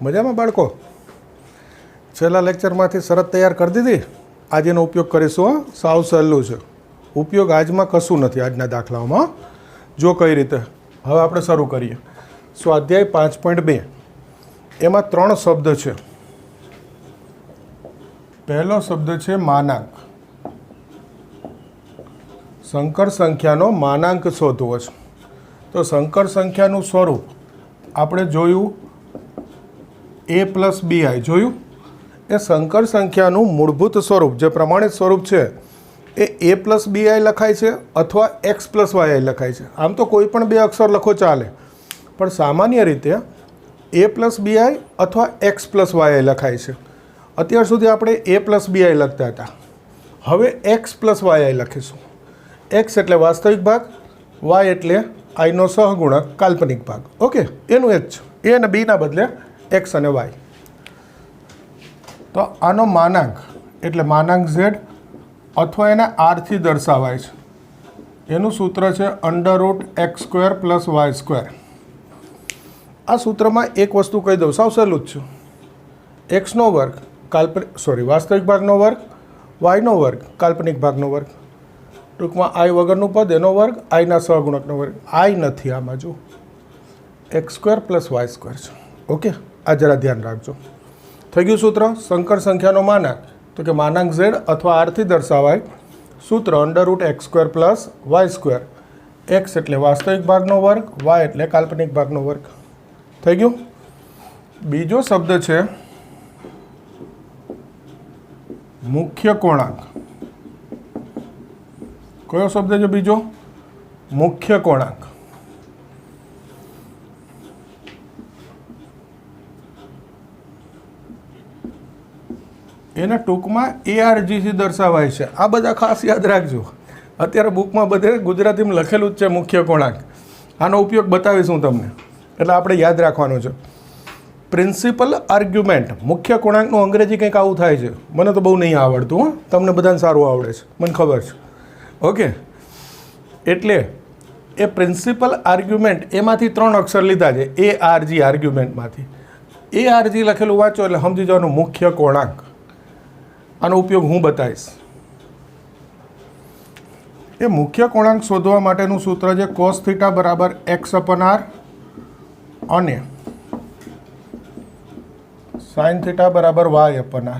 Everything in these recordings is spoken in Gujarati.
મજામાં બાળકો? છેલ્લા લેક્ચરમાંથી શરત તૈયાર કરી દીધી. આજે એનો ઉપયોગ કરીશું. સાવ સહેલું છે. ઉપયોગ આજમાં કશું નથી આજના દાખલાઓમાં. જો કઈ રીતે. હવે આપણે શરૂ કરીએ. સ્વાધ્યાય 5.2 એમાં 3 શબ્દ છે. પહેલો શબ્દ છે માનાંક. સંકર સંખ્યાનો માનાંક શોધવો છે. તો સંકર સંખ્યાનું સ્વરૂપ આપણે જોયું a પ્લસ bi જોયું. એ સંકર સંખ્યાનું મૂળભૂત સ્વરૂપ જે પ્રમાણિત સ્વરૂપ છે એ a પ્લસ bi લખાય છે અથવા x પ્લસ yi લખાય છે. આમ તો કોઈ પણ બે અક્ષર લખો ચાલે, પણ સામાન્ય રીતે a પ્લસ bi અથવા x પ્લસ y લખાય છે. અત્યાર સુધી આપણે a પ્લસ bi લખતા હતા. હવે x પ્લસ y લખીશું. x એટલે વાસ્તવિક ભાગ, y એટલે આઈનો સહગુણક કાલ્પનિક ભાગ. ઓકે, એનું એ જ છે. a અને b ના બદલે x અને y. તો આનો માનાંક એટલે માનાંક z અથવા એને r થી દર્શાવાય છે. એનું સૂત્ર છે √x² + y². આ સૂત્રમાં એક વસ્તુ કહી દઉં, સાવ સહેલું જ છે. xનો વર્ગ વાસ્તવિક ભાગનો વર્ગ, yનો વર્ગ કાલ્પનિક ભાગનો વર્ગ. ટૂંકમાં i વગરનું પદ એનો વર્ગ, iના સહગુણકનો વર્ગ. i નથી આમાં, જો x² + y² છે. ઓકે, આ જરા ધ્યાન રાખજો. થઈ ગયું સૂત્ર. સંકર સંખ્યાનો માનાંક તો કે માનાંક z અથવા r થી દર્શાવાય. સૂત્ર √x² + y². x એટલે વાસ્તવિક ભાગનો વર્ગ, y એટલે કાલ્પનિક ભાગનો વર્ગ. થઈ ગયું. બીજો શબ્દ છે મુખ્ય કોણાંક. કયો શબ્દ છે બીજો? મુખ્ય કોણાંક. એને ટૂંકમાં ARG થી દર્શાવાય છે. આ બધા ખાસ યાદ રાખજો. અત્યારે બુકમાં બધે ગુજરાતીમાં લખેલું જ છે મુખ્ય કોણાંક. આનો ઉપયોગ બતાવીશું તમને, એટલે આપણે યાદ રાખવાનું છે. Principal argument. મુખ્ય કોણાંકનું અંગ્રેજી કંઈક આવું થાય છે. મને તો બહુ નહીં આવડતું. તમને બધાને સારું આવડે છે, મને ખબર છે. ઓકે, એટલે એ પ્રિન્સિપલ આર્ગ્યુમેન્ટ એમાંથી 3 અક્ષર લીધા છે. ARG આર્ગ્યુમેન્ટમાંથી ARG લખેલું વાંચો એટલે સમજી જવાનું મુખ્ય કોણાંક. આનો ઉપયોગ હું બતાવીશ. એ મુખ્ય કોણાંક શોધવા માટેનું સૂત્ર છે cos θ = x/r અને sin θ = y/r.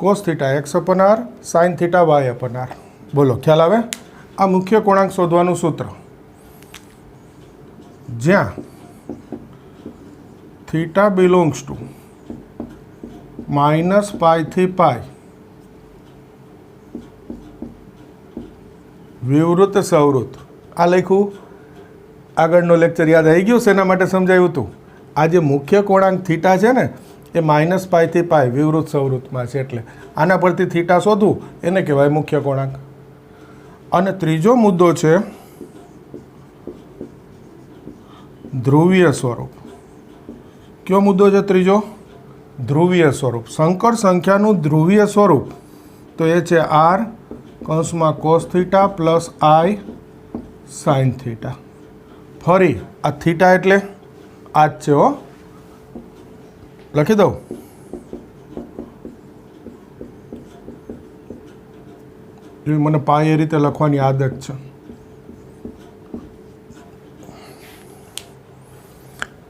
cos θ x/r, sin θ y/r. બોલો, ખ્યાલ આવે? આ મુખ્ય કોણાંક શોધવાનું સૂત્ર. જ્યાં θ બિલોંગ્સ ટુ -π થી π વિવૃત સવૃત. આ લખ્યું. આગળનો લેક્ચર યાદ આવી ગયો? શેના માટે સમજાવ્યું હતું? આ જે મુખ્ય કોણાંક θ છે ને એ -π થી π વિવૃત સવૃતમાં છે. એટલે આના પરથી θ શોધવું એને કહેવાય મુખ્ય કોણાંક. અને ત્રીજો મુદ્દો છે ધ્રુવીય સ્વરૂપ. કયો મુદ્દો છે ત્રીજો? ધ્રુવીય સ્વરૂપ. સંકર સંખ્યાનું ધ્રુવીય સ્વરૂપ તો એ છે r cos θ + i sin θ. ફરી આ θ એટલે આ જ છે. લખી દઉં. મને પાય એ રીતે લખવાની આદત છે.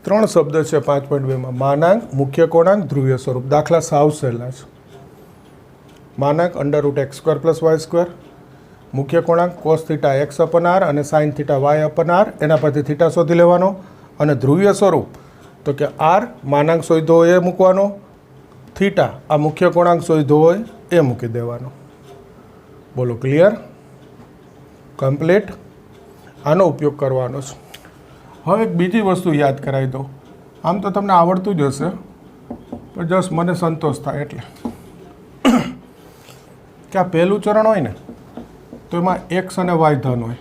3 શબ્દ છે 5.2માં. માનાંક, મુખ્ય કોણાંક, ધ્રુવીય સ્વરૂપ. દાખલા સાવ સહેલા છે. માનાંક √x² + y². મુખ્ય કોણાંક cos θ x/r અને sin θ y/r. એના પરથી θ શોધી લેવાનો. અને ધ્રુવીય સ્વરૂપ તો કે r માનાંક શોધ્યો હોય એ મૂકવાનો, θ આ મુખ્ય કોણાંક શોધ્યો હોય એ મૂકી દેવાનો. બોલો, ક્લિયર? કમ્પ્લીટ. આનો ઉપયોગ કરવાનો છે. હવે એક બીજી વસ્તુ યાદ કરાવી દો. આમ તો તમને આવડતું જ હશે, પણ જસ્ટ મને સંતોષ થાય એટલે કે આ પહેલું ચરણ હોય ને તો એમાં x અને y ધન હોય.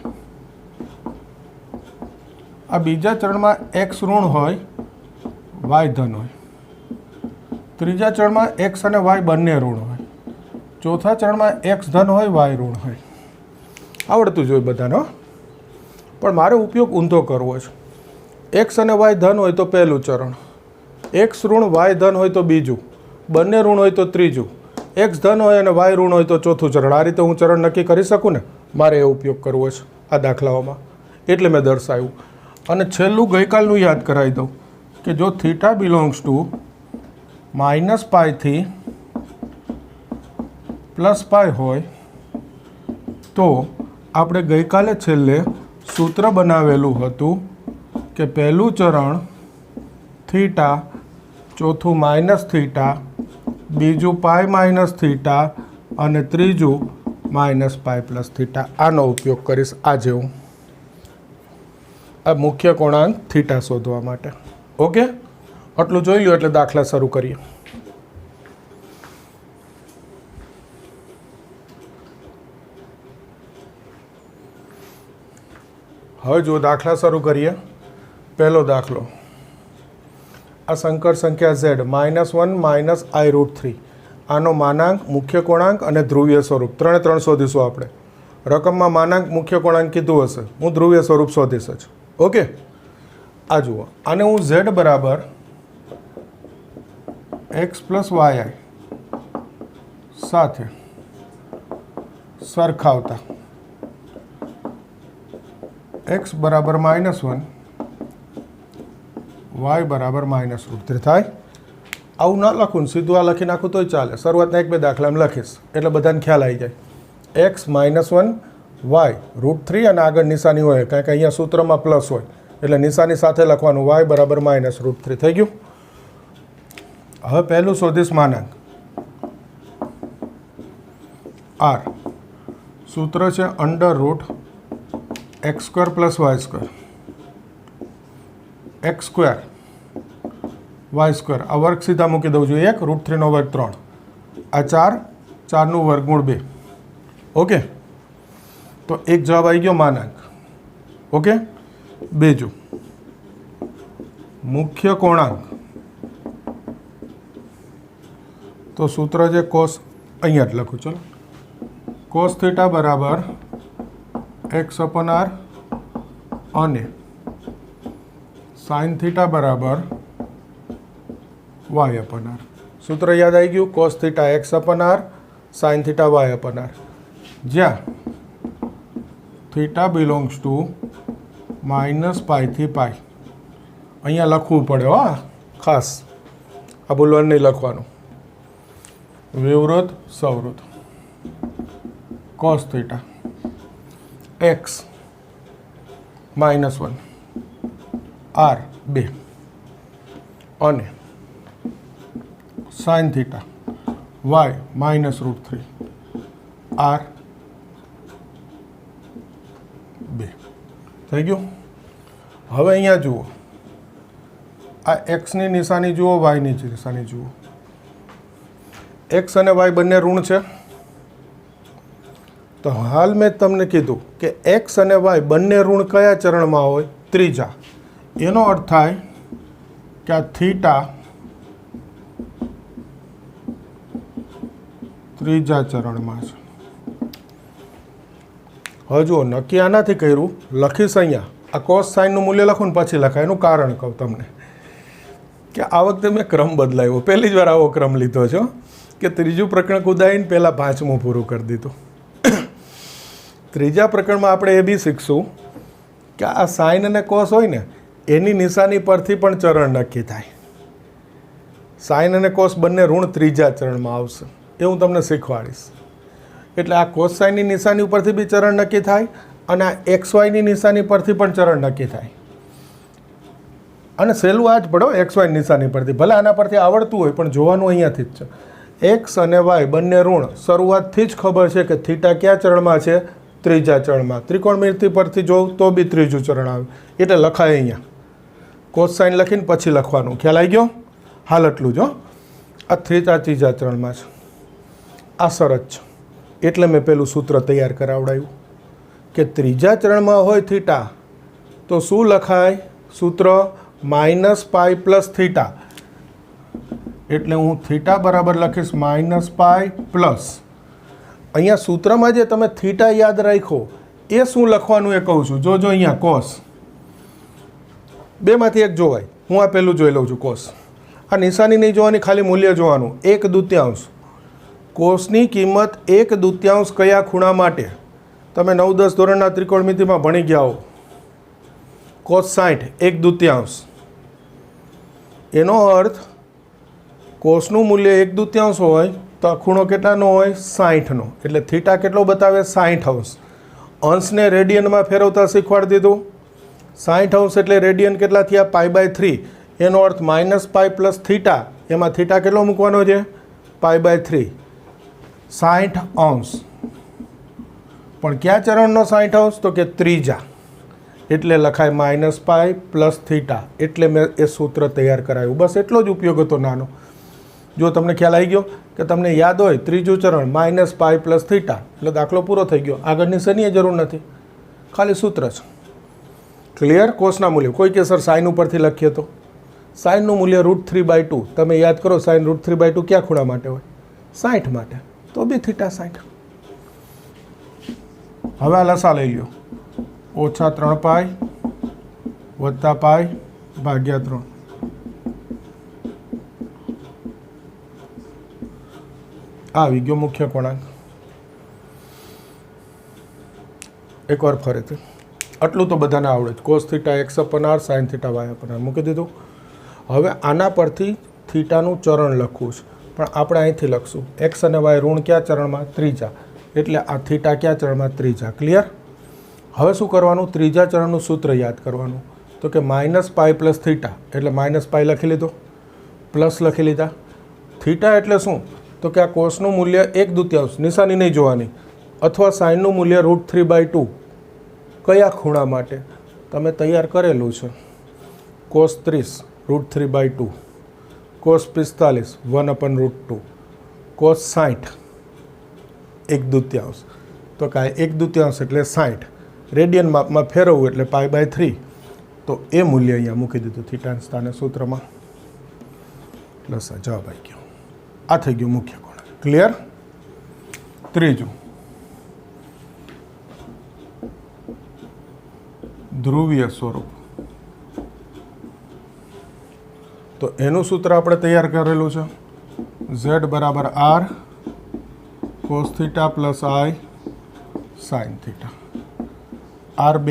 આ બીજા ચરણમાં x ઋણ હોય, y ધન હોય. ત્રીજા ચરણમાં x અને y બંને ઋણ હોય. ચોથા ચરણમાં x ધન હોય, y ઋણ હોય. આવડતું જ હોય બધાનો. પણ મારે ઉપયોગ ઊંધો કરવો છે. x અને y ધન હોય તો પહેલું ચરણ, એક્સ ઋણ વાય ધન હોય તો બીજું, બંને ઋણ હોય તો ત્રીજું, એક્સ ધન હોય અને વાય ઋણ હોય તો ચોથું ચરણ. આ રીતે હું ચરણ નક્કી કરી શકું ને, મારે એ ઉપયોગ કરવો છે આ દાખલાઓમાં, એટલે મેં દર્શાવ્યું. અને છેલ્લું ગઈકાલનું યાદ કરાવી દઉં કે જો થીટા બિલોંગ્સ ટુ -π થી +π હોય તો આપણે ગઈકાલે છેલ્લે સૂત્ર બનાવેલું હતું કે પહેલું ચરણ થીટા, ચોથું -θ, બીજું π-θ અને ત્રીજું -π+θ. આનો ઉપયોગ કરીશ આજે હું આ મુખ્ય કોણાંક થીટા શોધવા માટે. ઓકે, આટલું જોઈ લો એટલે દાખલા શરૂ કરીએ. હવે જો દાખલા શરૂ કરીએ. પહેલો દાખલો, આ સંકર સંખ્યા z -1 - i√3, આનો માનાંક, મુખ્ય કોણાંક અને ધ્રુવીય સ્વરૂપ ત્રણે શોધીશું આપણે. રકમમાં માનાંક, મુખ્ય કોણાંક કીધું હશે, હું ધ્રુવીય સ્વરૂપ શોધીશ જ. ઓકે, આ જુઓ, આને હું z બરાબર x + yi સાથે સરખાવતા x બરાબર -1 y બરાબર -√3 થાય. આવું ના લખું ને સીધું આ લખી નાખું તોય ચાલે. શરૂઆતના 1-2 દાખલામાં લખીશ એટલે બધાને ખ્યાલ આવી જાય. x -1 y √3 અને આગળ નિશાની હોય, કારણ કે અહીંયા સૂત્રમાં પ્લસ હોય એટલે નિશાની સાથે લખવાનું, y બરાબર -√3 થઈ ગયું. હવે પહેલું શોધીશ માનાંક r. સૂત્ર છે √x² + y², x² y². આ વર્ગ સીધા મૂકી દઉં છું, 1 √3 નો વર્ગ 3, આ 4, 4 નું વર્ગમૂળ 2. ઓકે, તો એક જવાબ આવી ગયો માનાંક. ઓકે, બીજું મુખ્ય કોણાંક, તો સૂત્ર છે cos, અહીંયા જ લખું, ચલો, cos θ બરાબર x/r અને sin θ બરાબર y/r. સૂત્ર યાદ આવી ગયું, cos θ x/r, sin θ y/r, જ્યાં θ બિલોંગ્સ ટુ -π થી π. અહીંયા લખવું પડે હો, ખાસ આ બોલવાનું નહીં લખવાનું. વિવૃત સવૃત cos θ x -1 r 2 અને sin θ y -√3 r 2 થઈ ગયું. હવે અહીંયા જુઓ, આ એક્સની નિશાની જુઓ, વાયની નિશાની જુઓ. એક્સ અને વાય બંને ઋણ છે. તો હાલ મેં તમને કીધું કે એક્સ અને વાય બંને ઋણ કયા ચરણમાં હોય? ત્રીજા. એનો અર્થ થાય કે આ થીટા ત્રીજા ચરણમાં છે. હવે જુઓ, નક્કી આનાથી કર્યું, લખીશ અહીંયા આ કોસ સાઇનનું મૂલ્ય લખું ને પછી લખાય. એનું કારણ કહું તમને કે આ વખતે મેં ક્રમ બદલાવ્યો. પહેલી જ વાર આવો ક્રમ લીધો છો કે ત્રીજું પ્રકરણ કુદાઈને પહેલાં પાંચમું પૂરું કરી દીધું. ત્રીજા પ્રકરણમાં આપણે એ બી શીખશું કે આ સાઇન અને કોસ હોય ને એની નિશાની પરથી પણ ચરણ નક્કી થાય. સાઇન અને કોસ બંને ઋણ ત્રીજા ચરણમાં આવશે, એ હું તમને શીખવાડીશ. એટલે આ કોસ સાઇનની નિશાની ઉપરથી બી ચરણ નક્કી થાય અને આ એક્સ વાયની નિશાની પરથી પણ ચરણ નક્કી થાય. અને સહેલું આ જ પડો, એક્સ વાયની નિશાની પરથી. ભલે આના પરથી આવડતું હોય પણ જોવાનું અહીંયાથી જ છે. એક્સ અને વાય બંને ઋણ. શરૂઆતથી જ ખબર છે કે થીટા કયા ચરણમાં છે? ત્રીજા ચરણમાં. ત્રિકોણમિતિ પરથી જોઉં તો બી ત્રીજું ચરણ આવે એટલે લખાય અહીંયા. કોસ સાઇન લખીને પછી લખવાનું. ખ્યાલ આવી ગયો? હાલ એટલું જો, આ થીટા ત્રીજા ચરણમાં છે. આ શરત છે એટલે મેં પેલું સૂત્ર તૈયાર કરાવડાવ્યું કે ત્રીજા ચરણમાં હોય થીટા તો શું લખાય? સૂત્ર -π + θ. એટલે હું થીટા બરાબર લખીશ -π+. અહીંયા સૂત્રમાં જે તમે થીટા યાદ રાખો એ શું લખવાનું એ કહું છું. જો અહીંયા કોસ, બેમાંથી એક જોવાય. હું આ પહેલું જોઈ લઉં છું કોસ. આ નિશાની નહીં જોવાની, ખાલી મૂલ્ય જોવાનું. 1/2 કોસની કિંમત 1/2 કયા ખૂણા માટે? તમે 9-10 ધોરણના ત્રિકોણમિતિમાં ભણી ગયા હો. cos 60 1/2. એનો અર્થ કોસનું મૂલ્ય 1/2 હોય તો આ ખૂણો કેટલાનો હોય? 60નો. એટલે થીટા કેટલો બતાવે? 60°. અંશને રેડિયનમાં ફેરવતા શીખવાડી દીધું. 60° એટલે રેડિયન કેટલા થયા? π/3. એનો અર્થ -π + થીટા. એમાં થીટા કેટલો મૂકવાનો છે? π/3. 60°. પણ કયા ચરણનો 60°? તો કે ત્રીજા. એટલે લખાય -π + થીટા. એટલે મેં એ સૂત્ર તૈયાર કરાવ્યું. બસ એટલો જ ઉપયોગ હતો નાનો. જો તમને ખ્યાલ આવી ગયો કે તમને યાદ હોય ત્રીજું ચરણ -π + થીટા એટલે દાખલો પૂરો થઈ ગયો. આગળની શનિએ જરૂર નથી, ખાલી સૂત્ર છે. ક્લિયર? કોસના મૂલ્ય કોઈ કે સર સાઇન ઉપરથી લખીએ તો સાઇનનું મૂલ્ય √3/2. તમે યાદ કરો સાઇન √3/2 ક્યાં ખૂણા માટે હોય? 60 માટે. તો બી થીટા 60. હવે આ લસા લઈ લ્યો. -3π + π/3. આવી ગયો મુખ્ય કોણાંક. એકવાર ફરીથી આટલું તો બધાને આવડે છે. cos θ x/r sin θ y/r મૂકી દીધું. હવે આના પરથી થીટાનું ચરણ લખવું છે, પણ આપણે અહીંથી લખશું x અને y ઋણ કયા ચરણમાં? ત્રીજા. એટલે આ થીટા કયા ચરણમાં? ત્રીજા. ક્લિયર? હવે શું કરવાનું? ત્રીજા ચરણનું સૂત્ર યાદ કરવાનું. તો કે -π + થીટા એટલે -π લખી લીધો, પ્લસ લખી લીધા. થીટા એટલે શું? તો કે આ કોસનું મૂલ્ય 1/2 નિશાની નહીં જોવાની, અથવા સાઇનનું મૂલ્ય √3/2 કયા ખૂણા માટે? તમે તૈયાર કરેલું છે. cos 30 √3/2, cos 45 1/√2, cos 60 1/2. તો કાંઈ 1/2 એટલે 60. રેડિયન માપમાં ફેરવવું એટલે π/3. તો એ મૂલ્ય અહીંયા મૂકી દીધું થીટાના સ્થાને સૂત્રમાં. લસા જવાબ આવી ગયો. આ થઈ ગયું મુખ્ય કોણ. ક્લિયર? ત્રીજું, ધ્રુવીય સ્વરૂપ. તો એનું સૂત્ર આપણે તૈયાર કરેલું છે. z = r cos θ + i sin θ. r2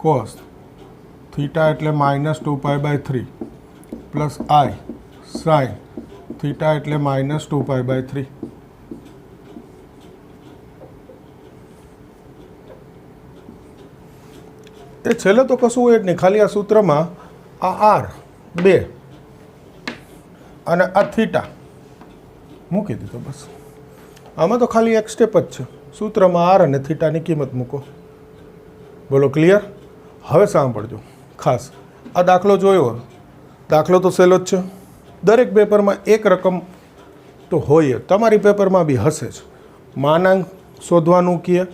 cos θ એટલે -2π/3 + i sin θ એટલે -2π/3. એ છેલ્લે તો કશું હોય જ નહીં, ખાલી આ સૂત્રમાં આ r2 અને આ થીટા મૂકી દીધો. બસ આમાં તો ખાલી એક સ્ટેપ જ છે. સૂત્રમાં r અને થીટાની કિંમત મૂકો. બોલો ક્લિયર? હવે સાંભળજો ખાસ. આ દાખલો જોયો, દાખલો તો સહેલો જ છે. દરેક પેપરમાં એક રકમ તો હોય, તમારી પેપરમાં બી હશે જ. માનાંક શોધવાનું કહે,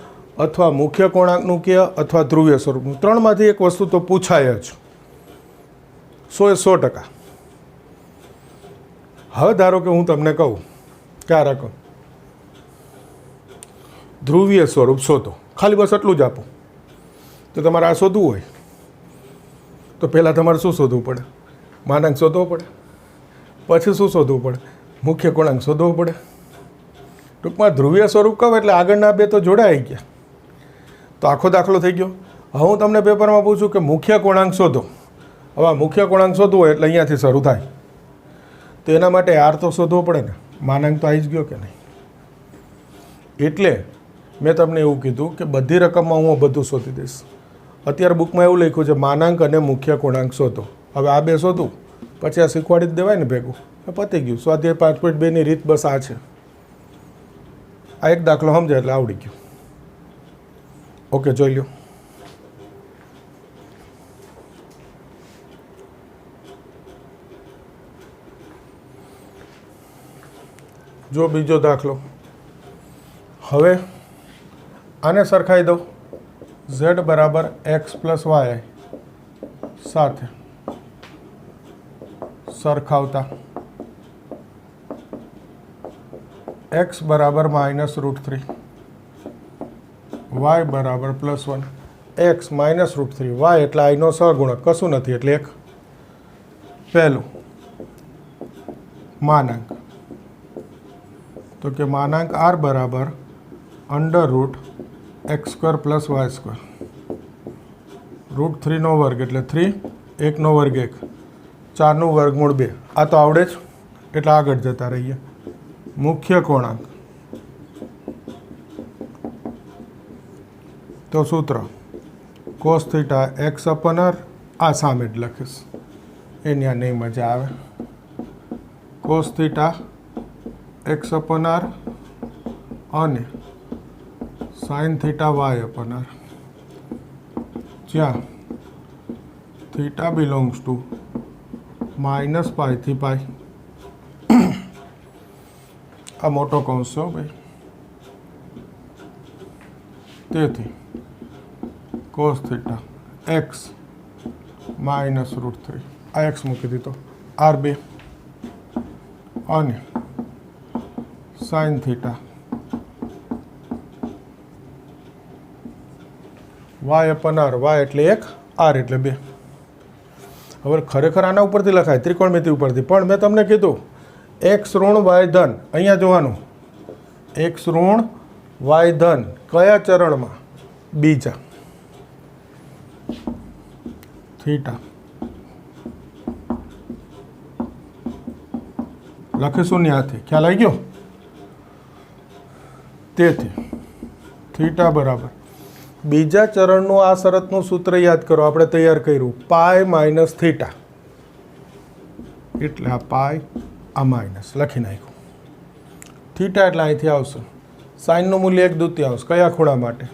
અથવા મુખ્ય કોણાંકનું કહે, અથવા ધ્રુવીય સ્વરૂપનું. ત્રણમાંથી એક વસ્તુ તો પૂછાય જ 100%. હવે ધારો કે હું તમને કહું કે આ રકમ ધ્રુવીય સ્વરૂપ શોધો, ખાલી બસ એટલું જ આપો. તો તમારે આ શોધવું હોય તો પહેલાં તમારે શું શોધવું પડે? માનાંક શોધવો પડે. પછી શું શોધવું પડે? મુખ્ય કોણાંક શોધવો પડે. ટૂંકમાં ધ્રુવીય સ્વરૂપ કહો એટલે આગળના બે તો જોડાઈ ગયા. તો આખો દાખલો થઈ ગયો. હવે હું તમને પેપરમાં પૂછું કે મુખ્ય કોણાંક શોધો. હવે મુખ્ય કોણાંક શોધવું હોય એટલે અહીંયાથી શરૂ થાય. તો એના માટે r તો શોધવો પડે ને. માનાંક તો આવી જ ગયો કે નહીં? એટલે મેં તમને એવું કીધું કે બધી રકમમાં હું બધું શોધી દઈશ. અત્યારે બુકમાં એવું લખ્યું છે માનાંક અને મુખ્ય કોણાંક શોધો. હવે આ બે શોધું પછી આ શીખવાડી જ દેવાય ને ભેગું. પતી ગયું. સ્વાધ્યાય 5.2ની રીત બસ આ છે. આ એક દાખલો સમજાય એટલે આવડી ગયું. ઓકે, જોઈ લો. જો બીજો દાખલો. હવે આને સરખાઈ દો. z = x + y સાથે સરખાવતા x = -√3, y = +1. x -√3, y એટલે આઈનો સહગુણક, કશું નથી એટલે 1. પહેલું માનાંક, તો કે માનાંક આર બરાબર √x² + y², √3 વર્ગ એટલે 3, 1 વર્ગ 1, 4 વર્ગમૂળ 2. આ તો આવડે જ, એટલે આગળ જતા રહીએ. મુખ્ય કોણાંક, તો સૂત્ર cos θ x/r, આ સામે જ લખીશ, એની આ નહીં મજા આવે. cos θ x/r અને sin θ y/r, જ્યાં θ બિલોંગ્સ ટુ -π થી π. આ મોટો કૌંસ છે ભાઈ. તેથી cos θ x -√3, આ x મૂકી દીધો, r2 અને sin θ y/r, y એટલે 1, r એટલે 2. હવે ખરેખર આના ઉપરથી લખાય, ત્રિકોણમિતિ ઉપરથી, પણ મેં તમને કીધું x ઋણ y ધન, અહીંયા જોવાનું x ઋણ y ધન કયા ચરણમાં? બીજા. થીટા લખીશું ને આથી, ખ્યાલ આવી ગયો? તેથી થીટા બરાબર બીજા ચરણનું આ શરતનું સૂત્ર યાદ કરો, આપણે તૈયાર કર્યું, પાઈ માઇનસ થીટા, એટલે આ પાઈ, આ માઇનસ લખી નાખ્યું. થીટા એટલે અહીંથી આવશે. સાઇનનું મૂલ્ય 1/2, કયા ખૂણા માટે?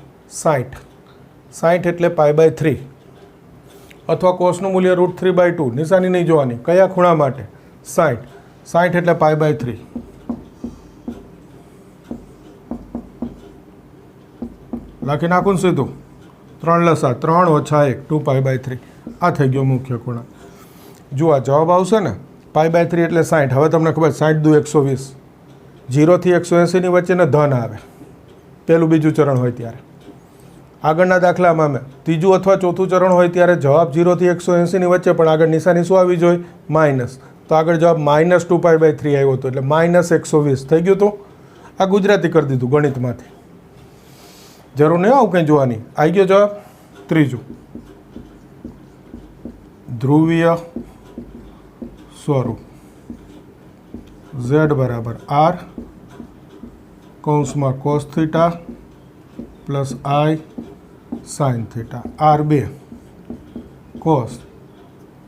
60. 60 એટલે π/3, અથવા કોસનું મૂલ્ય √3/2, નિશાની નહીં જોવાની, કયા ખૂણા માટે? 60. 60 એટલે π/3. લખી નાખું સીધું, 3 લસા 3 - 1, 2π/3. આ થઈ ગયો મુખ્ય ખૂણા. જો આ જવાબ આવશે ને, π/3 એટલે 60. હવે તમને ખબર 60 × 2 = 120, 0 થી 180 ની વચ્ચેને ધન આવે, પહેલું બીજું ચરણ હોય ત્યારે. આગળના દાખલામાં મેં ત્રીજું અથવા ચોથું ચરણ હોય ત્યારે જવાબ 0 થી 180 ની વચ્ચે, પણ આગળ નિશાની શું આવી જોઈએ? માઇનસ. તો આગળ જવાબ -2π/3 આવ્યો હતો, એટલે -120 થઈ ગયું. તો આ ગુજરાતી કરી દીધું ગણિતમાંથી, જરૂર નહીં આવું કંઈ જોવાની. આવી ગયો જવાબ. ત્રીજું, ધ્રુવીય સ્વરૂપ z બરાબર r કૌંસમાં cos θ plus i sin θ, r2 cos,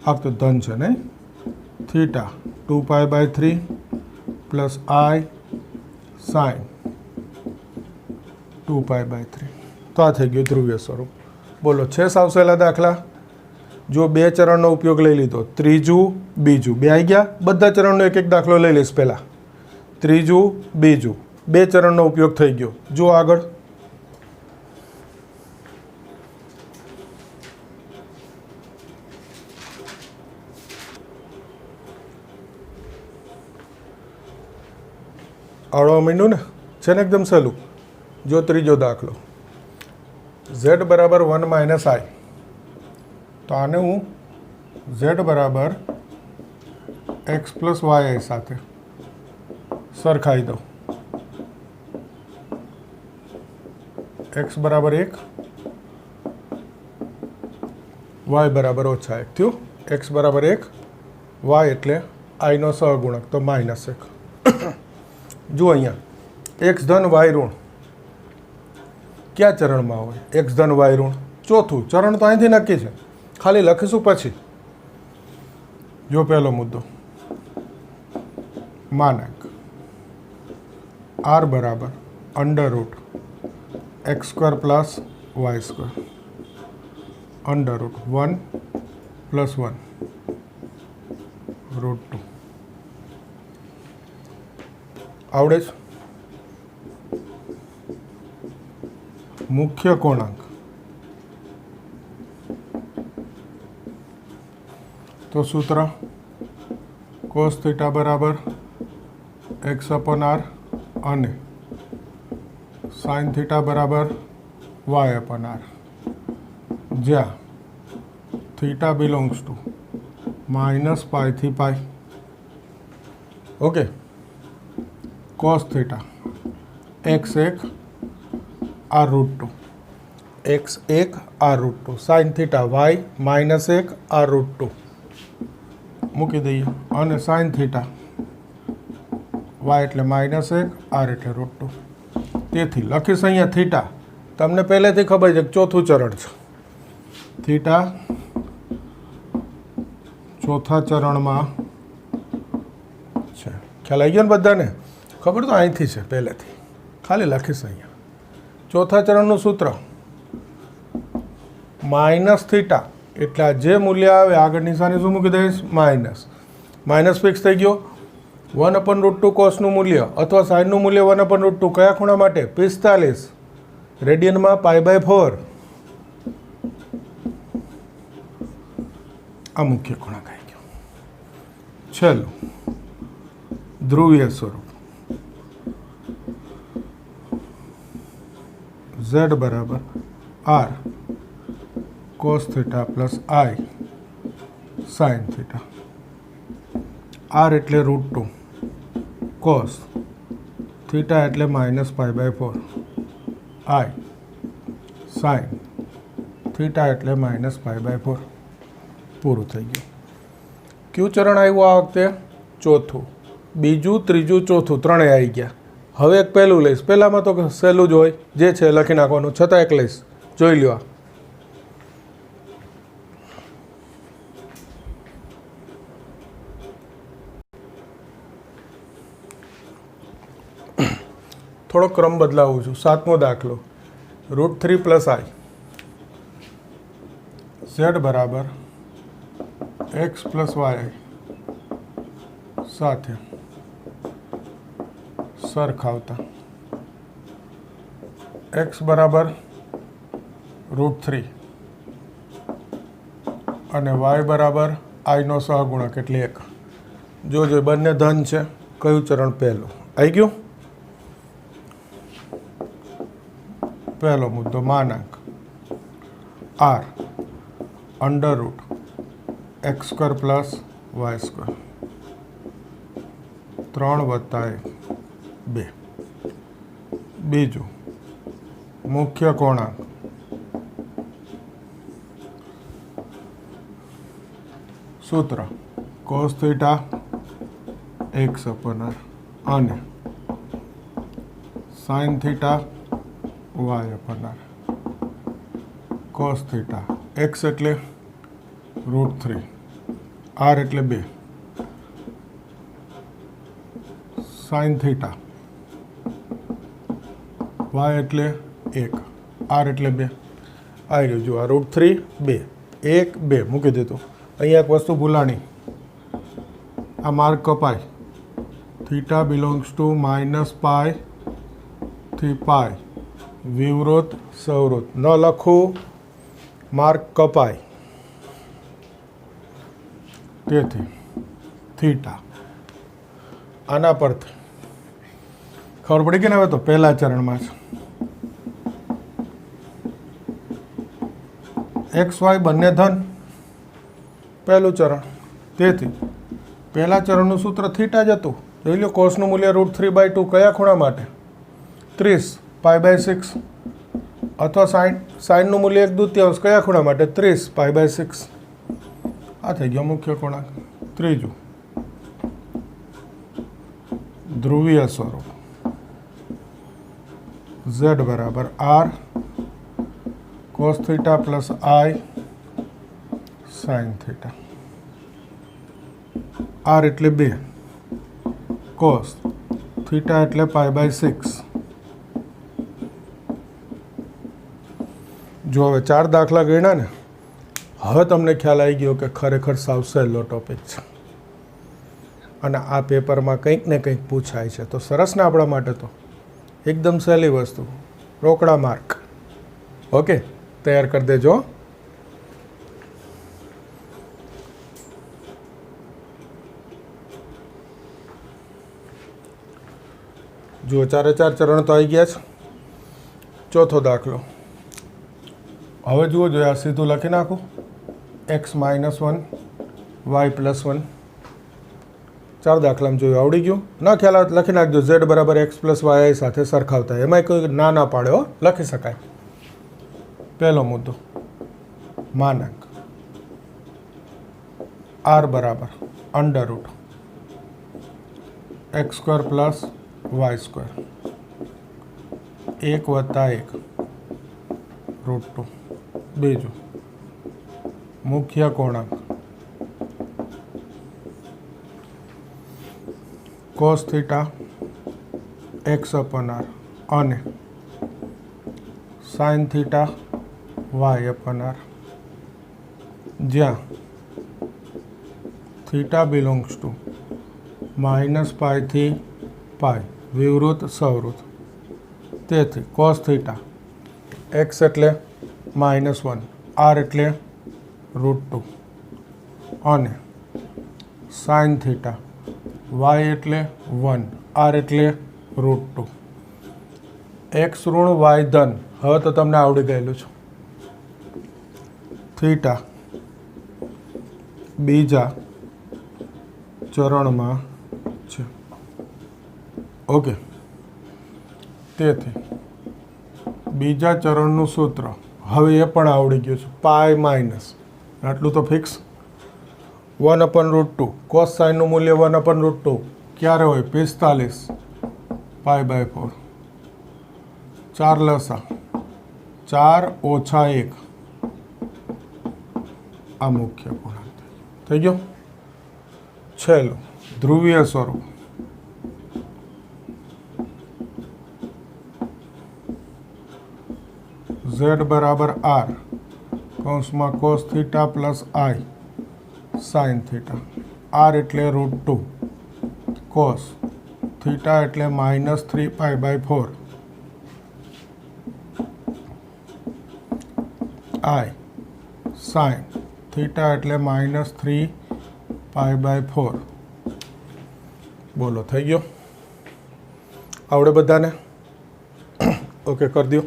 આ તો ધન છે નહીં, θ 2π/3 પ્લસ i sin 2π/3. તો આ થઈ ગયું ધ્રુવીય સ્વરૂપ. બોલો, છે સાવસેલા દાખલા? જો 2 ચરણનો ઉપયોગ લઈ લીધો, ત્રીજું બીજું, 2 આવી ગયા. બધા ચરણનો એક એક દાખલો લઈ લઈશ પહેલાં. ત્રીજું બીજું, 2 ચરણનો ઉપયોગ થઈ ગયો. જો આગળ આવડવા માંડ્યું ને, છે ને એકદમ સહેલું. જો ત્રીજો દાખલો, z બરાબર 1 - i, તો આને હું z બરાબર x + yi સાથે સરખાઈ દઉં. x બરાબર 1, y બરાબર -1 થયું. x બરાબર 1, y એટલે i નો સહગુણક, તો -1. જુઓ અહીંયા x ધન y ઋણ કયા ચરણમાં હોય? x ધન y ઋણ ચોથું ચરણ, તો અહીંથી નક્કી છે, ખાલી લખીશું પછી. જો પહેલો મુદ્દો, માનાંક r બરાબર √x² + y², √1 + 1 √2. આવડે છે? મુખ્ય કોણાંક, તો સૂત્ર cos θ બરાબર x/r અને sin θ બરાબર y/r, જ્યાં θ બિલોંગ્સ ટુ -π થી π. Okay, cos theta x1 r root 2, x1 r root 2, sine theta y-1 r root 2 મૂકી દઈએ, અને સાઇન થીટા y એટલે -1 r એટલે રૂટ 2. તેથી લખીશ અહીંયા થીટા, તમને પહેલેથી ખબર છે કે ચોથું ચરણ છે. થીટા ચોથા ચરણમાં છે. ખ્યાલ આવી ગયો ને બધાને? ખબર તો અહીંથી છે પહેલેથી, ખાલી લખીશ અહીંયા. ચોથા ચરણનું સૂત્ર માઇનસ થીટા, એટલે આ જે મૂલ્ય આવે આગળ નિશાની શું મૂકી દઈશ? માઇનસ. માઇનસ ફિક્સ થઈ ગયો. 1/√2 કોસનું મૂલ્ય અથવા સાઇનનું મૂલ્ય 1/√2 કયા ખૂણા માટે? 45. રેડિયનમાં π/4. આ મુખ્ય ખૂણા થઈ ગયો. ચલો, ધ્રુવીય સ્વરૂપ z બરાબર r cos theta plus i sin theta. r એટલે √2, cos થીટા એટલે -π/4, i sin થીટા એટલે -π/4. પૂરું થઈ ગયું. કયું ચરણ આવ્યું આ વખતે? ચોથું. બીજું, ત્રીજું, ચોથું ત્રણેય આવી ગયા. હવે એક પહેલું લઈશ. પહેલામાં તો સહેલું જ હોય, જે છે લખી નાખવાનું, છતાં એક લઈશ. જોઈ લ્યો. થોડો ક્રમ બદલાવું છું. 7મો દાખલો, √3 + i z બરાબર x + y સાથે સરખાવતા x બરાબર √3 અને y બરાબર i નો સહગુણક એટલે 1. જોજો બંને ધન છે. કયું ચરણ પહેલું? આવી ગયું. પહેલો મુદ્દો, માનાંક r √x² + y², 3 + 1 2. બીજું, મુખ્ય કોણાંક સૂત્ર cos થીટા x/r અને sin theta y/r. cos theta x એટલે √3, r એટલે 2, sin થીટા y એટલે 1, r એટલે 2. આવી રહ્યું. જો આ √3 2 1 2 મૂકી દીધું. અહીંયા એક વસ્તુ ભૂલાણી, આ માર્ક કપાય. થીટા બિલોંગ્સ ટુ -π થી π, વિવૃત સવૃત ન લખું, માર્ક કપાય. તેથી થીટા આના પરથી ખબર પડી કે ને? હવે તો પહેલા ચરણમાં છે. XY બંને ધન, પહેલું ચરણ. તેથી પહેલા ચરણનું સૂત્ર થીટા જ હતું. જોઈ લો, કોસનું મૂલ્ય √3/2 કયા ખૂણા માટે? 30 π/6. અથવા સાઇનનું મૂલ્ય 1/2 કયા ખૂણા માટે? 30 π/6. આ થઈ ગયો મુખ્ય કોણાંક. ત્રીજું, ધ્રુવીય સ્વરૂપ z બરાબર r cos theta plus i sin theta. r એટલે 2, cos થીટા એટલે π/6. જો હવે 4 દાખલા ગણ્યા ને, હવે તમને ખ્યાલ આવી ગયો કે ખરેખર સાવ સહેલો ટોપિક છે અને આ પેપરમાં કંઈક ને કંઈક પૂછાય છે. તો સરસ ને, આપણા માટે તો એકદમ સહેલી વસ્તુ, રોકડા માર્ક. ઓકે, તૈયાર કરી દેજો. જુઓ, 4 ચરણ તો આવી ગયા છે. ચોથો દાખલો. હવે જુઓ, જો આ સીધું લખી નાખું. x - 1 y + 1 4 દાખલામાં જોયું, આવડી ગયું? ના ખ્યાલ આવે લખી નાખજો, z બરાબર x પ્લસ વાય સાથે સરખાવતા. એમાંય કોઈ ના પાડે હો, લખી શકાય. પહેલો મુદ્દો માનાંક r બરાબર under root x square plus y square 1 વત્તા 1 રૂટ 2. બીજું મુખ્ય કોણાંક cos theta x upon r અને sin theta y upon r, જ્યાં થીટા બિલોંગ્સ ટુ -π થી π વિવૃત સવૃત. તેથી cos થીટા x એટલે -1, r એટલે √2 અને sin થીટા y એટલે 1, r એટલે √2. x ઋણ y ધન. હવે તો તમને આવડી ગયેલું છે. થીટા બીજા ચરણમાં છે. ઓકે, તેથી બીજા ચરણનું સૂત્ર હવે એ પણ આવડી ગયું છે. પાઈ માઇનસ આટલું તો ફિક્સ 1/√2. કોસ સાઇનનું મૂલ્ય 1/√2 ક્યારે હોય? 45 π/4. 4 લસા 4 ઓછા 1 આ મુખ્ય પૂર્ણાંક થઈ ગયો. છેલ્લું ધ્રુવીય સ્વરૂપ z બરાબર r કૌંસમાં cos theta plus i sin theta. r એટલે √2, cos થીટા એટલે -3 π/4, i sin થીટા એટલે -3 π/4. બોલો, થઈ ગયો? આવડે બધાને? ઓકે, કરી દો.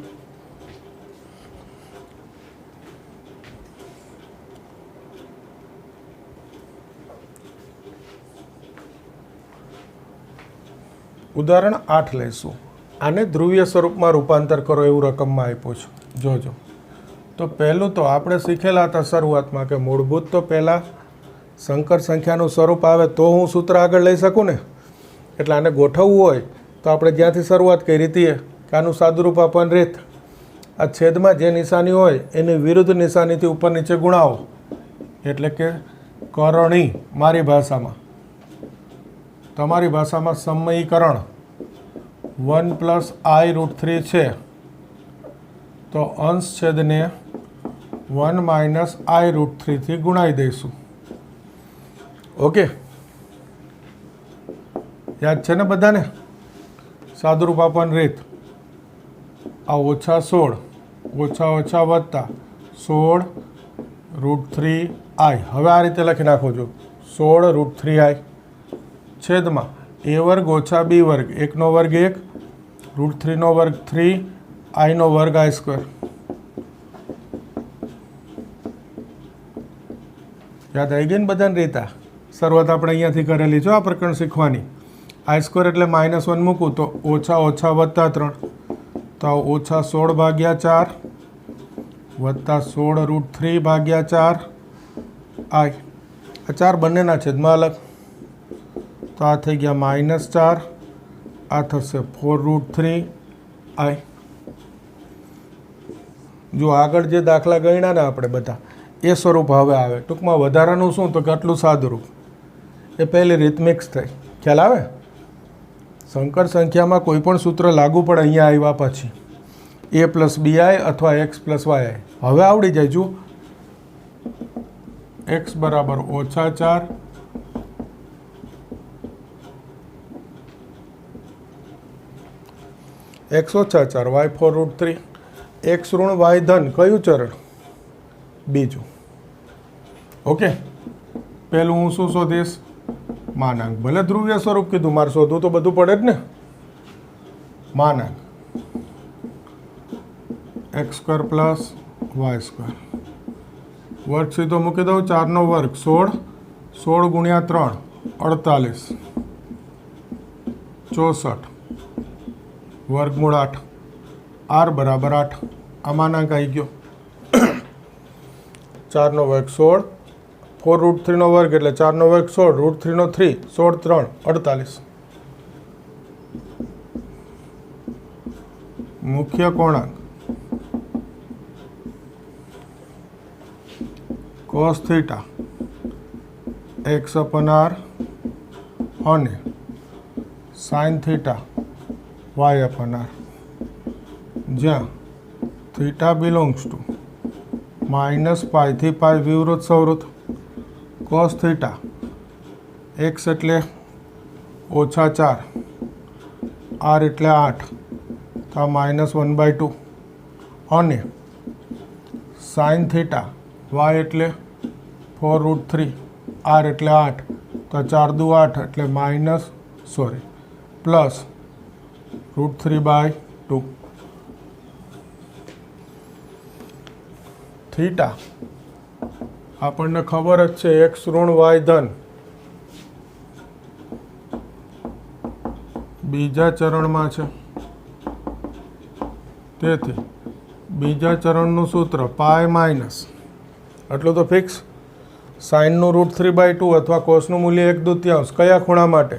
ઉદાહરણ 8 લઈશું. આને ધ્રુવીય સ્વરૂપમાં રૂપાંતર કરો એવું રકમમાં આપ્યું છે. જોજો. તો પહેલું તો આપણે શીખેલા હતા શરૂઆતમાં કે મૂળભૂત તો પહેલાં સંકર સંખ્યાનું સ્વરૂપ આવે તો હું સૂત્ર આગળ લઈ શકું ને. એટલે આને ગોઠવવું હોય તો આપણે જ્યાંથી શરૂઆત કરી હતી કે આનું સાદુરૂપ આપવાની રીત, આ છેદમાં જે નિશાની હોય એની વિરુદ્ધ નિશાનીથી ઉપર નીચે ગુણાવો, એટલે કે કરણી. મારી ભાષામાં, તમારી ભાષામાં સમયીકરણ 1 + i√3 છે, તો અંશ છેદને 1 - i√3 થી ગુણાઈ દઈશું. ઓકે, યાદ છે ને બધાને? સાદુરૂપ આપવાની રીત આ -16 ઓછા વત્તા 16√3i. હવે આ રીતે લખી નાખો છો, 16√3i છેદમાં a વર્ગ ઓછા b વર્ગ, 1 નો વર્ગ 1, √3 નો વર્ગ 3, i નો વર્ગ i². યાદ આવી ગઈ ને બધાને રીત? શરૂઆત આપણે અહીંયાથી કરેલી છો આ પ્રકરણ શીખવાની. i² એટલે -1 મૂકું તો ઓછા વત્તા 3, તો -16/4 વત્તા 16√3/4 i. આ 4 બંનેના છેદમાં અલગ, તો આ થઈ ગયા -4, આ થશે 4√3i. જો આગળ જે દાખલા ગણ્યા ને આપણે બધા એ સ્વરૂપ હવે આવે. ટૂંકમાં વધારાનું શું તો કે આટલું સાદુરૂપ. એ પહેલી રીત મિક્સ થઈ. ખ્યાલ આવે? સંકર સંખ્યામાં કોઈ પણ સૂત્ર લાગુ પડે અહીંયા આવ્યા પછી a + bi અથવા x + yi. હવે આવડી જાય. જુઓ, x બરાબર -4 x ઓછા 4 y 4√3. x ઋણ y ધન કયું ચરણ? બીજું. ઓકે, પહેલું હું શું શોધીશ? માનાંક. ભલે ધ્રુવીય સ્વરૂપ કીધું, મારે શોધવું તો બધું પડે જ ને. માનાંક x² + y². વર્ગ સીધો મૂકી દઉં. 4 નો વર્ગ 16, 16 × 3 48. 64 વર્ગમૂળ 8 આર બરાબર 8 આ માનાંક આવી ગયો 4 નો વર્ગ 16 4 રૂટ 3 નો વર્ગ એટલે 4 નો વર્ગ 16 રૂટ 3 નો 3 16 3 48 મુખ્ય કોણાંક cos theta x upon r અને sin theta y upon r જ્યાં થીટા બિલોંગ્સ ટુ -π થી π વિવૃત સવૃત cos થીટા x એટલે -4 r એટલે 8 તો -1/2 અને sin થીટા y એટલે 4 રૂટ 3 r એટલે 8 તો 4 દુ 8 એટલે પ્લસ રૂટ 3/2 થીટા આપણને ખબર જ છે x ઋણ y ધન બીજા ચરણમાં છે તેથી બીજા ચરણનું સૂત્ર પાય માઇનસ એટલું તો ફિક્સ સાઇનનું રૂટ 3/2 અથવા કોસનું મૂલ્ય 1/2 કયા ખૂણા માટે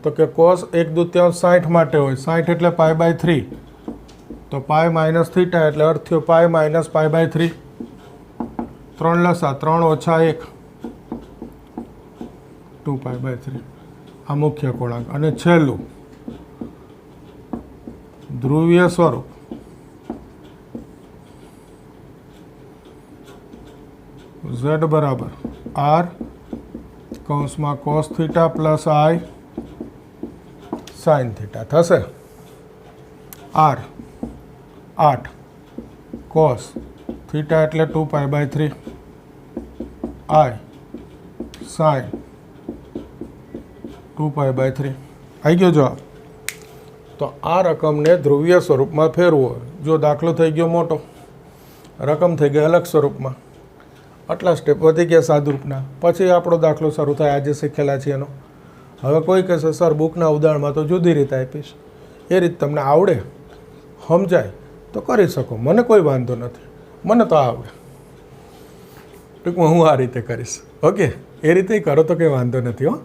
તો કે કોસ 1/2 60 માટે હોય 60 એટલે π/3 તો પાય માઇનસ થીટા એટલે અર્થ થયો પાય માઇનસ π/3 3 લસા 3 ઓછા 1 2π/3 આ મુખ્ય કોણાંક અને છેલ્લું ધ્રુવીય સ્વરૂપ z બરાબર r કૌંસમાં cos theta plus i sin theta થશે r 8 cos થીટા એટલે 2π/3 i sin 2π/3 આવી ગયો જવાબ તો આ રકમને ધ્રુવીય સ્વરૂપમાં ફેરવો જો દાખલો થઈ ગયો મોટો રકમ થઈ ગઈ અલગ સ્વરૂપમાં આટલા સ્ટેપ વધી ગયા સાદુરૂપના પછી આપણો દાખલો શરૂ થાય આજે શીખેલા છે એનો હવે કોઈ કહેશે સર બુકના ઉદાહરણમાં તો જુદી રીતે આપીશ એ રીત તમને આવડે સમજાય તો કરી શકો મને કોઈ વાંધો નથી મને તો આવડે ટૂંકમાં હું આ રીતે કરીશ ઓકે એ રીતે કરો તો કંઈ વાંધો નથી હો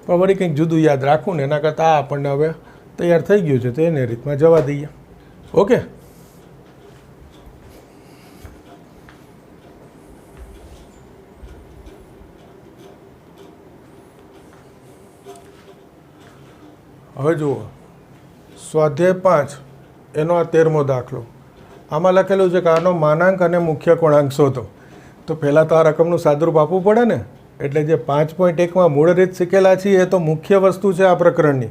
પણ વળી કંઈક જુદું યાદ રાખવું ને એના કરતાં આ આપણને હવે તૈયાર થઈ ગયું છે તો એને રીતમાં જવા દઈએ ઓકે હવે જુઓ સ્વાધ્યાય 5 એનો આ 13મો દાખલો આમાં લખેલું છે કે આનો માનાંક અને મુખ્ય કોણાંક શોધો તો પહેલાં તો આ રકમનું સાદુરૂપ આપવું પડે ને એટલે જે 5.1માં મૂળ રીત શીખેલા છીએ એ તો મુખ્ય વસ્તુ છે આ પ્રકરણની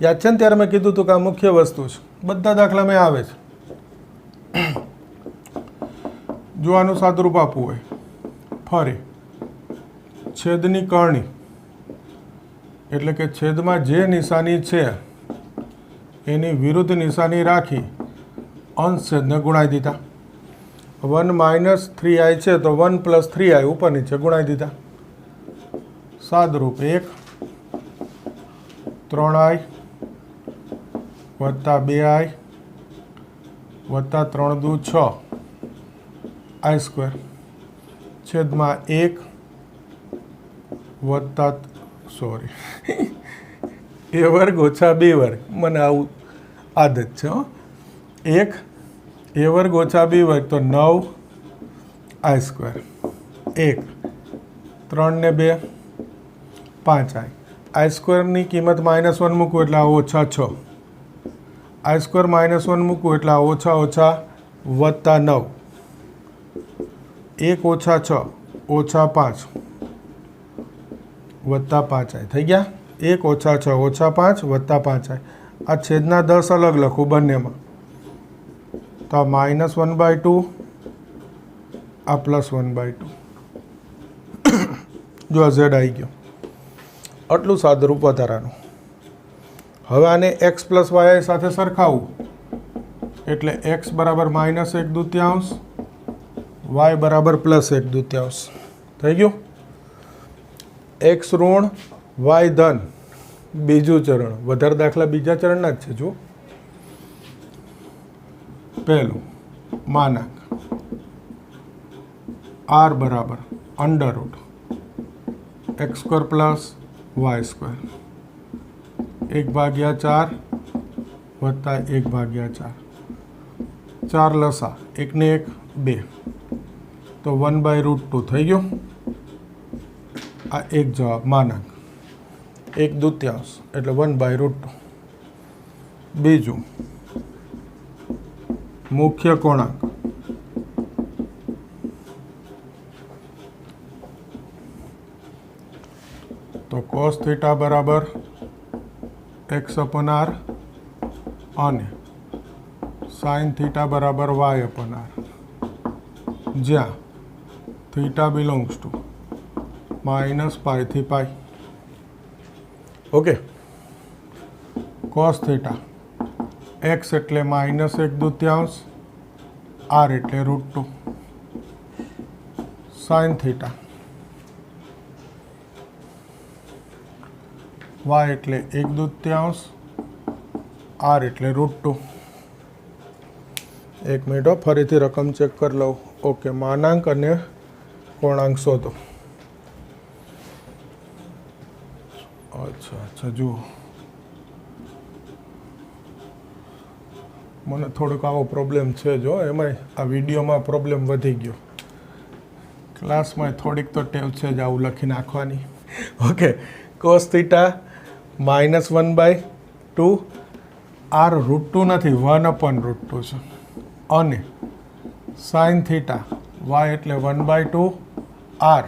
યાદ છે ને ત્યારે મેં કીધું હતું કે આ મુખ્ય વસ્તુ છે બધા દાખલા મેં આવે છે જો આનું સાદુરૂપ આપવું હોય ફરી છેદની કરણી એટલે કે છેદમાં જે નિશાની છે એની વિરુદ્ધ નિશાની રાખી અંશ છેદને ગુણાઈ દીધા 1 - 3i છે તો 1 + 3i ઉપર નીચે ગુણાઈ દીધા સાદરૂપ 1 3i વત્તા 2i વત્તા 3 દુ 6 i² છેદમાં 1 વત્તા a વર્ગ ઓછા b વર્ગ મને આવું આદત છે હો 1 a વર્ગ ઓછા b વર્ગ તો 9 i² 1 3 ને 2 5i i² કિંમત -1 મૂકવું એટલે ઓછા 6 i² -1 મૂકવું એટલે ઓછા ઓછા વત્તા 9 1 ઓછા 6 ઓછા 5 વત્તા 5i થઈ ગયા 1 ઓછા 6 ઓછા 5 વત્તા 5i આ છેદના 10 અલગ લખું બંનેમાં તો આ -1/2 આ +1/2 જો આ z આવી ગયો આટલું સાદુરૂપ વધારાનું હવે આને x + y સાથે સરખાવવું એટલે x બરાબર -1/2 y બરાબર +1/2 થઈ ગયું x ઋણ y ધન બીજું ચરણ, વધારે દાખલા બીજા ચરણના જ છે. જો પહેલું માનાંક r બરાબર √ x square plus y square 1/4 વત્તા 1/4, 4 લસા 1 ને 1 2, તો 1/√2 થઈ ગયો. આ એક જવાબ માનાંક, 1/2 એટલે 1/√2. બીજું મુખ્ય કોણાંક તો cos થીટા બરાબર x/r અને sin થીટા બરાબર y/r, જ્યાં થીટા બિલોંગ્સ ટુ -π થી π. ઓકે, cos થીટા x એટલે -1/2, r એટલે √2, sin થીટા y એટલે 1/2, r એટલે √2. એક મિનિટ, ફરીથી રકમ ચેક કરી લઉં. ઓકે, માનાંક અને કોણાંક શોધો. અચ્છા જુઓ, મને થોડોક આવો પ્રોબ્લેમ છે. જો એમાંય આ વિડીયોમાં પ્રોબ્લેમ વધી ગયો. ક્લાસમાં થોડીક તો ટેવ છે જ આવું લખી નાખવાની. ઓકે, cos થીટા -1/2, r √2 નથી, 1/√2 છે. અને sin થીટા y એટલે 1/2, r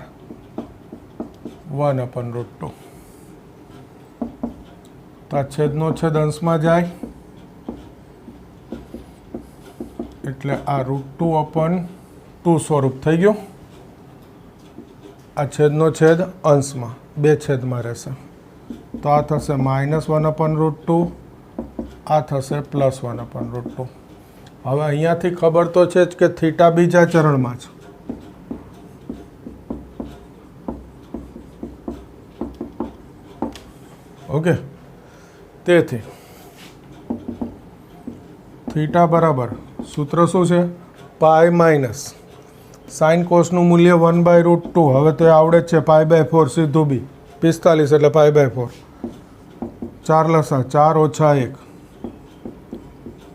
1/√2. તો આ છેદનો છેદ અંશમાં જાય એટલે આ √2/2 સ્વરૂપ થઈ ગયું. આ છેદનો છેદ અંશમાં, બે છેદમાં રહેશે. તો આ થશે -1/√2, આ થશે +1/√2. હવે અહીંયાથી ખબર તો છે જ કે થીટા બીજા ચરણમાં છે. ઓકે, તેથી થીટા બરાબર સૂત્ર શું છે? પાઈ માઇનસ સાઇન કોસનું મૂલ્ય 1/√2. હવે તો આવડે જ છે, π/4 સીધું બી 45 એટલે π/4. 4 લસા 4 ઓછા 1,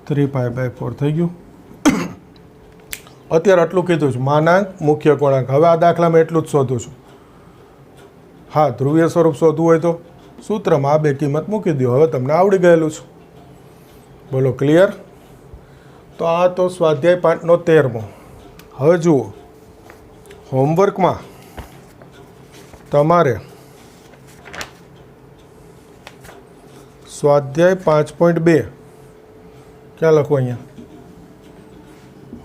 3π/4 થઈ ગયું. અત્યારે આટલું કીધું છે માનાંક મુખ્ય કોણાંક. હવે આ દાખલામાં એટલું જ શોધું છું. હા, ધ્રુવીય સ્વરૂપ શોધવું હોય તો સૂત્રમાં આ બે કિંમત મૂકી દો. હવે તમને આવડી ગયેલું છે. બોલો ક્લિયર? તો આ તો સ્વાધ્યાય 5નો 13મો. હવે જુઓ, હોમવર્કમાં તમારે સ્વાધ્યાય 5.2 ક્યાં લખો? અહીંયા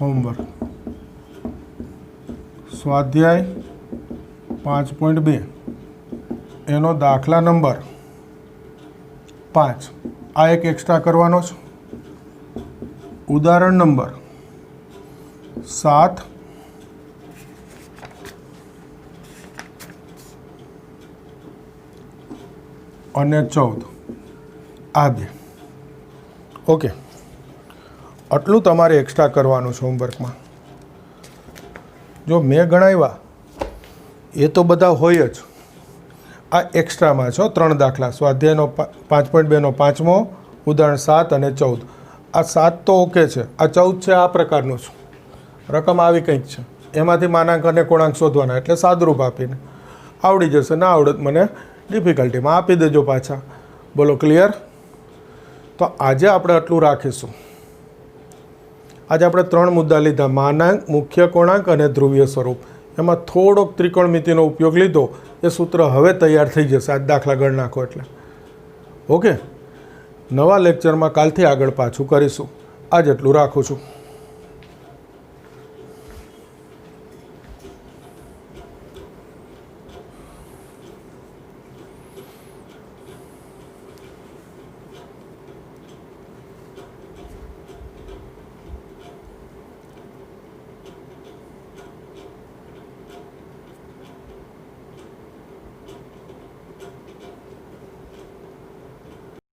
હોમવર્ક સ્વાધ્યાય 5.2 એનો દાખલા નંબર 5 આ એક એક્સ્ટ્રા કરવાનો છે. ઉદાહરણ નંબર 7 અને 14 આ બે. ઓકે, આટલું તમારે એક્સ્ટ્રા કરવાનું છે હોમવર્કમાં. જો મેં ગણાવ્યા એ તો બધા હોય જ, આ એક્સ્ટ્રામાં છો 3 દાખલા. સ્વાધ્યાયનો 5.2નો 5મો, ઉદાહરણ 7 અને 14. આ 7 તો ઓકે છે, આ 14 છે આ પ્રકારનું છે. રકમ આવી કંઈક છે, એમાંથી માનાંક અને કોણાંક શોધવાના. એટલે સાદરૂપ આપીને આવડી જશે. ના આવડત મને ડિફિકલ્ટીમાં આપી દેજો પાછા. બોલો ક્લિયર? તો આજે આપણે આટલું રાખીશું. આજે આપણે 3 મુદ્દા લીધા: માનાંક, મુખ્ય કોણાંક અને ધ્રુવીય સ્વરૂપ. એમાં થોડોક ત્રિકોણમિતિનો ઉપયોગ લીધો. એ સૂત્ર હવે તૈયાર થઈ જશે આજ દાખલા ગણ નાખો એટલે. ઓકે, નવા લેક્ચરમાં કાલથી આગળ પાછું કરીશું. આજ એટલું રાખું છું.